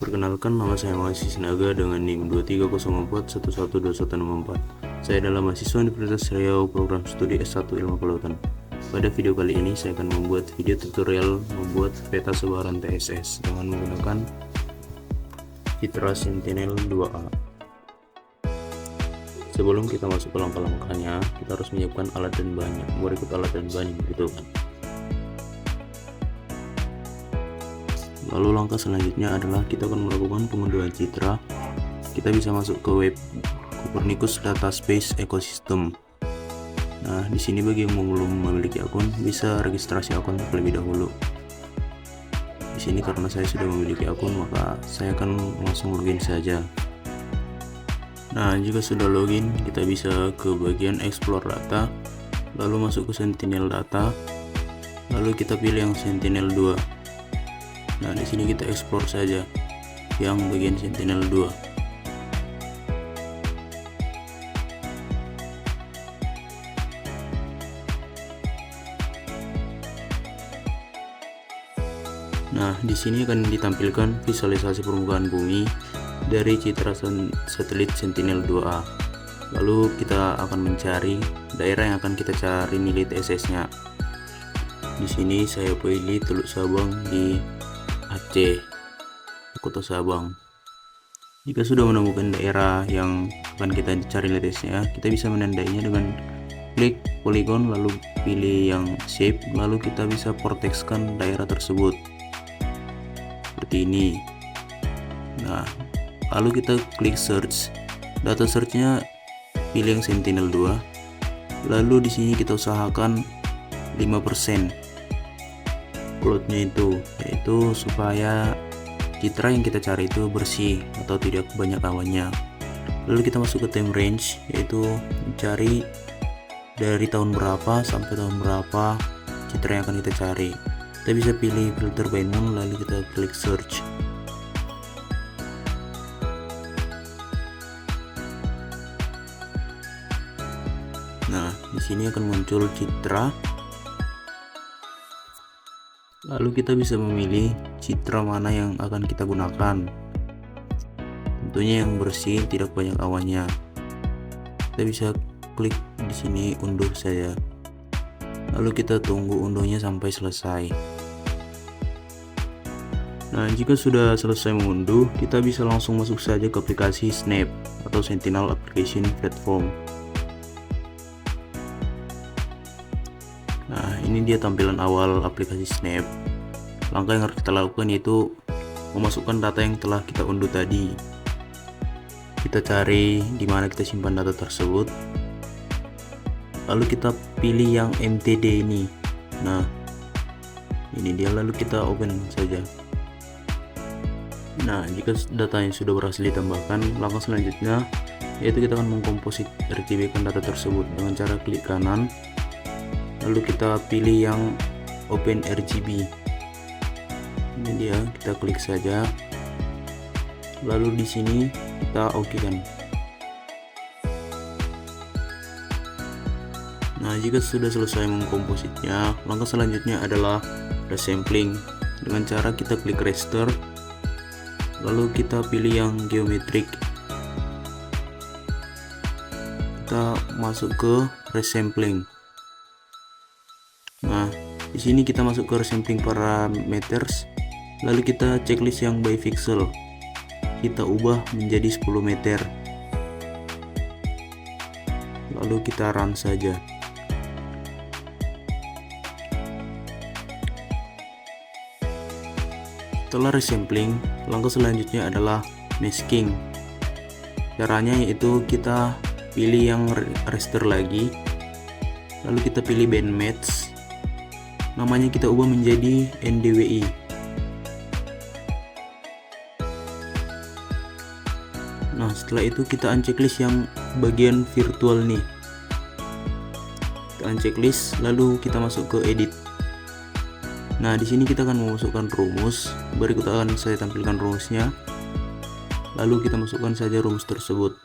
Perkenalkan, nama saya Mahasiswa Sinaga dengan NIM 2304112164. Saya adalah mahasiswa Universitas Riau program studi S1 Ilmu Kelautan. Pada video kali ini saya akan membuat video tutorial membuat peta sebaran TSS dengan menggunakan Citra Sentinel-2A. Sebelum kita masuk ke langkah-langkahnya, kita harus menyiapkan alat dan bahannya. Berikut alat dan bahan yang dibutuhkan. Lalu langkah selanjutnya adalah kita akan melakukan pengunduhan citra. Kita bisa masuk ke web Copernicus Data Space Ecosystem. Nah, di sini bagi yang belum memiliki akun bisa registrasi akun terlebih dahulu. Di sini karena saya sudah memiliki akun, maka saya akan langsung login saja. Nah, jika sudah login, kita bisa ke bagian Explore Data, lalu masuk ke Sentinel Data, lalu kita pilih yang Sentinel-2. Nah, di sini kita explore saja yang bagian Sentinel-2. Nah, di sini akan ditampilkan visualisasi permukaan bumi dari citra satelit Sentinel-2A. Lalu kita akan mencari daerah yang akan kita cari nilai TSS-nya. Di sini saya pilih Teluk Sabang di Aceh, Kota Sabang. Jika sudah menemukan daerah yang akan kita cari TSS-nya, kita bisa menandainya dengan klik polygon lalu pilih yang shape, lalu kita bisa vortexkan daerah tersebut seperti ini. Nah, lalu kita klik search, data search-nya pilih yang Sentinel-2, lalu di sini kita usahakan 5% uploadnya itu, yaitu supaya citra yang kita cari itu bersih atau tidak banyak awannya. Lalu kita masuk ke time range, yaitu mencari dari tahun berapa sampai tahun berapa citra yang akan kita cari. Kita bisa pilih filter by moon, lalu kita klik search. Nah, di sini akan muncul citra. Lalu kita bisa memilih citra mana yang akan kita gunakan. Tentunya yang bersih, tidak banyak awannya. Kita bisa klik di sini unduh saja. Lalu kita tunggu unduhnya sampai selesai. Nah, jika sudah selesai mengunduh, kita bisa langsung masuk saja ke aplikasi Snap atau Sentinel Application Platform. Nah, ini dia tampilan awal aplikasi Snap. Langkah yang harus kita lakukan yaitu memasukkan data yang telah kita unduh tadi. Kita cari di mana kita simpan data tersebut. Lalu kita pilih yang MTD ini. Nah, ini dia, lalu kita open saja. Nah, jika datanya sudah berhasil ditambahkan, langkah selanjutnya yaitu kita akan mengkomposit RGB-kan data tersebut dengan cara klik kanan. Lalu kita pilih yang Open RGB. Ini dia, kita klik saja. Lalu di sini kita oke-kan. Nah, jika sudah selesai mengkompositnya, langkah selanjutnya adalah resampling. Dengan cara kita klik raster, lalu kita pilih yang geometrik. Kita masuk ke resampling. Nah, di sini kita masuk ke resampling parameters, lalu kita checklist yang by pixel. Kita ubah menjadi 10 meter. Lalu kita run saja. Setelah resampling, langkah selanjutnya adalah masking. Caranya yaitu kita pilih yang raster lagi, lalu kita pilih band match. Namanya kita ubah menjadi NDWI. Nah, setelah itu kita unchecklist yang bagian virtual nih. Kita unchecklist, lalu kita masuk ke edit. Nah, di sini kita akan memasukkan rumus. Berikut akan saya tampilkan rumusnya. Lalu kita masukkan saja rumus tersebut.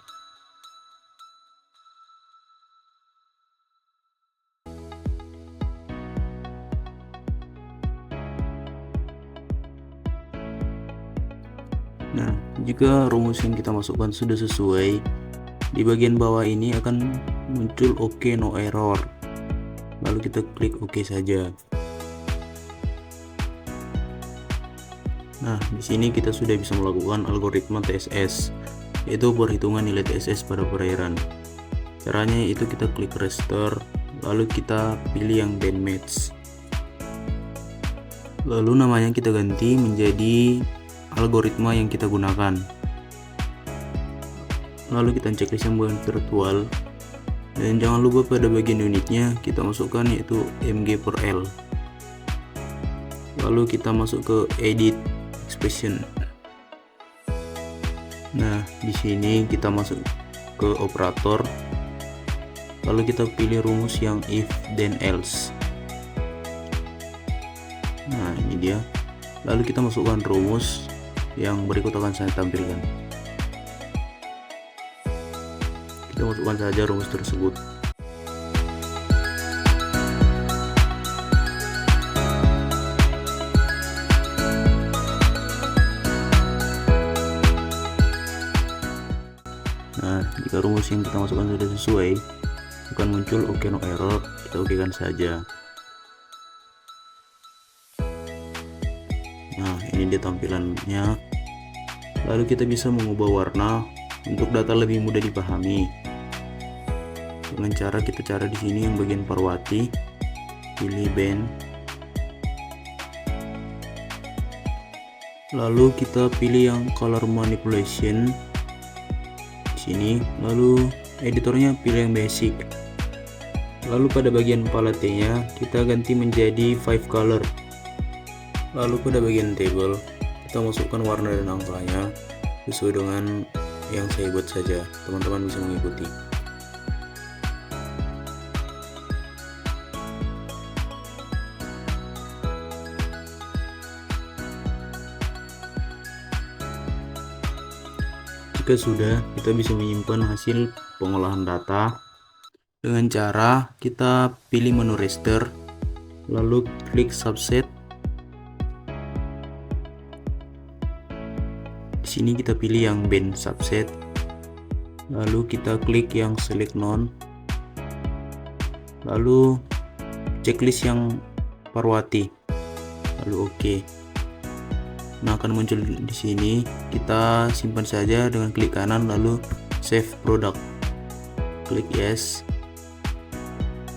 Nah, jika rumus yang kita masukkan sudah sesuai, di bagian bawah ini akan muncul OK no error. Lalu kita klik OK saja. Nah, di sini kita sudah bisa melakukan algoritma TSS, yaitu perhitungan nilai TSS pada perairan. Caranya itu kita klik restore, lalu kita pilih yang band match. Lalu namanya kita ganti menjadi algoritma yang kita gunakan. Lalu kita checklist yang virtual, dan jangan lupa pada bagian unitnya kita masukkan yaitu mg per L. Lalu kita masuk ke edit expression. Nah, di sini kita masuk ke operator, lalu kita pilih rumus yang if then else. Nah, ini dia. Lalu kita masukkan rumus yang berikut akan saya tampilkan. Kita masukkan saja rumus tersebut. Nah, jika rumus yang kita masukkan sudah sesuai, akan muncul OK no error. Kita OK-kan saja. Nah, ini dia tampilannya. Lalu kita bisa mengubah warna untuk data lebih mudah dipahami. Dengan cara kita cari di sini yang bagian Parwati, pilih band. Lalu kita pilih yang color manipulation di sini, lalu editornya pilih yang basic. Lalu pada bagian palette-nya kita ganti menjadi 5 color. Lalu pada bagian table kita masukkan warna dan angkanya sesuai dengan yang saya buat saja. Teman-teman bisa mengikuti. Jika sudah, kita bisa menyimpan hasil pengolahan data dengan cara kita pilih menu raster, lalu klik subset. Di sini kita pilih yang band subset, lalu kita klik yang select none, lalu checklist yang Parwati, lalu OK. Nah, akan muncul di sini. Kita simpan saja dengan klik kanan lalu save product. Klik yes.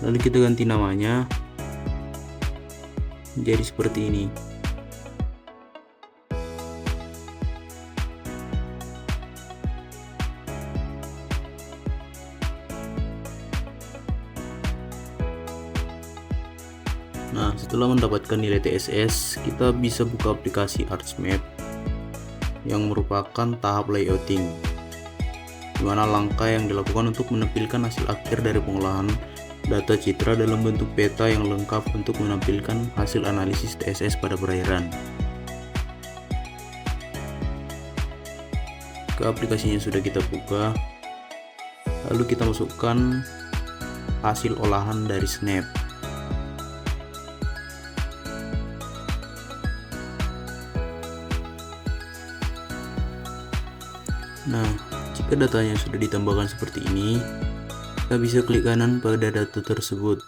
Lalu kita ganti namanya jadi seperti ini. Nah, setelah mendapatkan nilai TSS, kita bisa buka aplikasi ArtsMap yang merupakan tahap layouting, di mana langkah yang dilakukan untuk menampilkan hasil akhir dari pengolahan data citra dalam bentuk peta yang lengkap untuk menampilkan hasil analisis TSS pada perairan. Ke aplikasinya sudah kita buka, lalu kita masukkan hasil olahan dari Snap. Nah, jika datanya sudah ditambahkan seperti ini, kita bisa klik kanan pada data tersebut.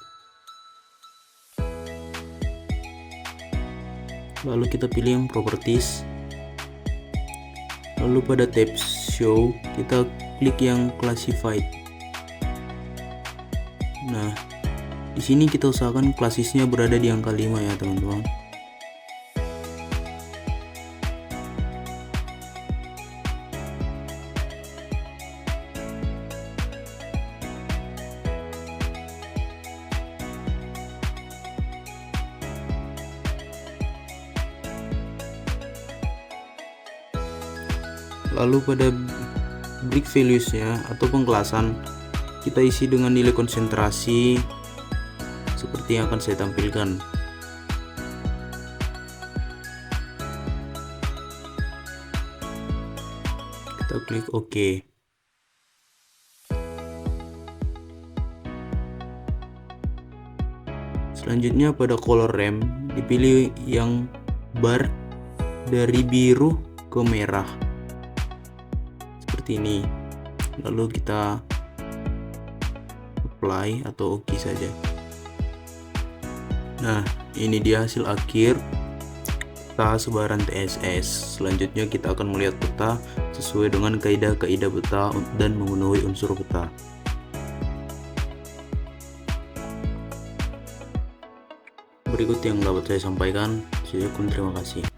Lalu kita pilih yang properties. Lalu pada tab show, kita klik yang classified. Nah, di sini kita usahakan klasisnya berada di angka 5 ya, teman-teman. Lalu pada break values-nya atau pengkelasan, kita isi dengan nilai konsentrasi seperti yang akan saya tampilkan. Kita klik OK. Selanjutnya pada color ramp dipilih yang bar dari biru ke merah. seperti ini. Lalu kita apply atau oke saja. Nah, ini dia hasil akhir peta sebaran TSS. Selanjutnya kita akan melihat peta sesuai dengan kaidah-kaidah peta dan memenuhi unsur peta. Berikut yang dapat saya sampaikan. Terima kasih.